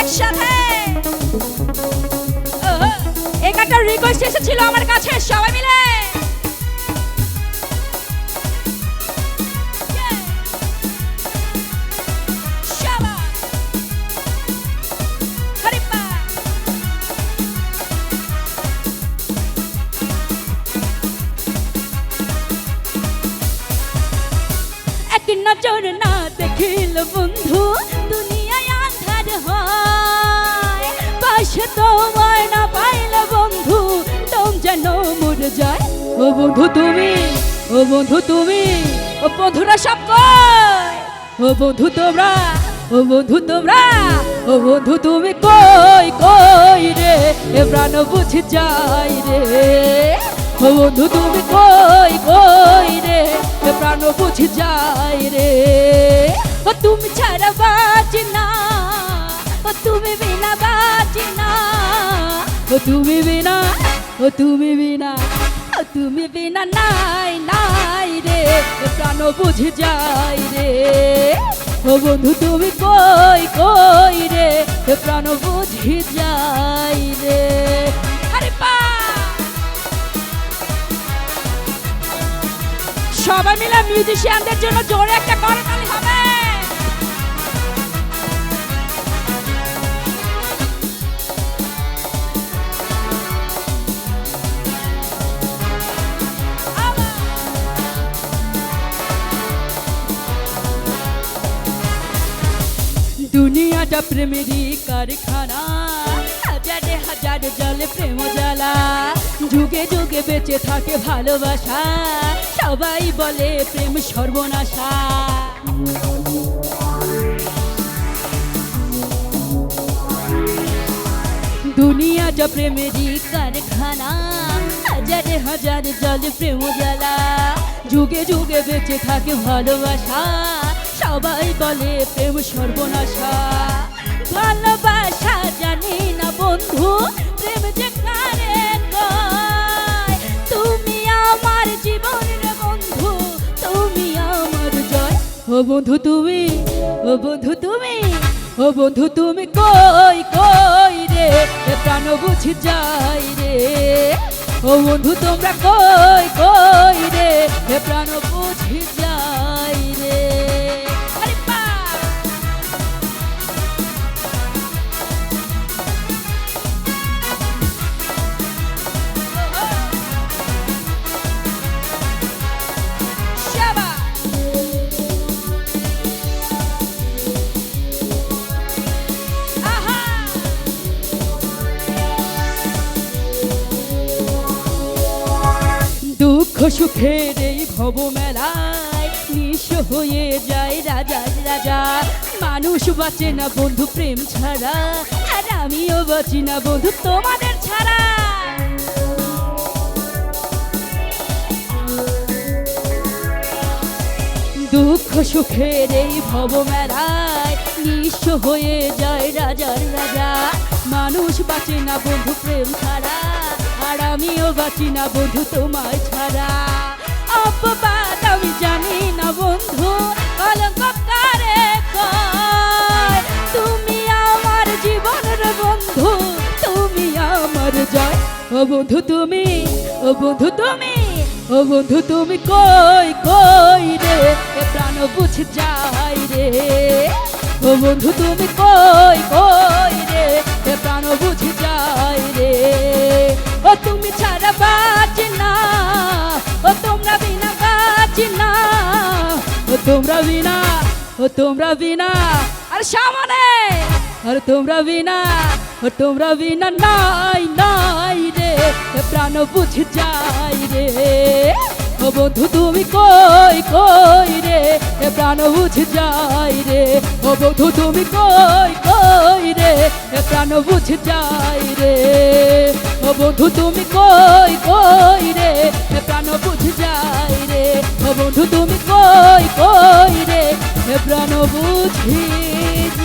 একসাথে একটা রিকোয়েস্ট এসেছিল আমার কাছে, সবাই মিলে এক নজর না দেখিল বন্ধু দুনিয়ায় আঁধার হয়, পাশে তোমার না পাইলে বন্ধু দম যেন মরে যায়। ও বন্ধু তুমি, ও বন্ধু তুমি, ও বন্ধুরা সব কই, ও বন্ধু তোমরা, ও বন্ধু তোমরা, ও বন্ধু তুমি কই কই রে, এ প্রাণ বুঝে যাই রে। ও বন্ধু তুমি কই কই রে, এ প্রাণ বুঝে যাই রে। ও তুমি ছাড়া বাঁচি না, ও তুমি বিনা বাঁচি না, ও তুমি বিনা, ও তুমি বিনা, ও তুমি বিনা নাই নাই রে, এ প্রাণ বুঝে যাই রে। ও বন্ধু তুমি কই কই রে, এ প্রাণ বুঝে যাই রে। আরে পা সবাই মিলে মিউজিশিয়ানদের জন্য জোরে একটা করতালি হবে। দুনিয়াটা প্রেমেরই কারখানা, হাজারে হাজার জলে প্রেম জ্বালা, যুগে যুগে বেঁচে থাকে ভালোবাসা, সবাই বলে প্রেম সর্বনাশা। দুনিয়াটা প্রেমেরই কারখানা, হাজারে হাজার জলে প্রেম জ্বালা, যুগে যুগে বেঁচে থাকে ভালোবাসা, সবাই বলে প্রেম সর্বনাশা। ভালোবাসা জানি না বন্ধু প্রেম যে কারে কয়, তুমি আমার জীবনের বন্ধু, তুমি আমার জয়। ও বন্ধু তুমি, ও বন্ধু তুমি, ও বন্ধু তুমি কই কই রে, এ প্রাণ বুঝে যাই রে। ও বন্ধু তোমরা কই কই রে, এ প্রাণ বুঝে যাই রে। দুঃখ সুখের এই ভব মেলায় নিঃস্ব হয়ে যায় রাজার রাজা, মানুষ বাঁচে না বন্ধু প্রেম ছাড়া, আর আমিও বাঁচি না বন্ধু তোমাদের ছাড়া। দুঃখ সুখের এই ভব মেলায় নিঃস্ব হয়ে যায় রাজার রাজা, মানুষ বাঁচে না বন্ধু প্রেম ছাড়া, আর আমিও বাঁচি না বন্ধু তোমায় ছাড়া। অপবাদ আমি জানি না বন্ধু কলঙ্ক কারে কয়, তুমি আমার জীবনের বন্ধু, তুমি আমার জয়। ও বন্ধু তুমি, ও বন্ধু তুমি, ও বন্ধু তুমি কই কই রে, এ প্রাণ বুঝে যাই রে। ও বন্ধু তুমি কই কই রে, এ প্রাণ বুঝে যাই রে। ও তুমি ছাড়া বাঁচি না, ও তোমরা বিনা বাঁচি না, ও তোমরা বিনা, ও তোমরা বিনা, আর সামনে, আর তোমরা বিনা, ও তোমরা বিনা নাই নাই রে, এ প্রাণ বুঝে যাই রে। ও বন্ধু তুমি কই কই রে, এ প্রাণ বুঝে যাই রে। ও বন্ধু তুমি কই কই রে, এ প্রাণ বুঝে যাই রে। ও বন্ধু তুমি কই কই রে, এ প্রাণ বুঝে যাই রে। ও বন্ধু তুমি কই কই রে, এ প্রাণ বুঝে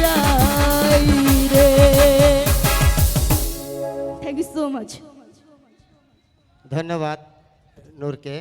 যাই রে। Thank you so much. ধন্যবাদ নূরকে।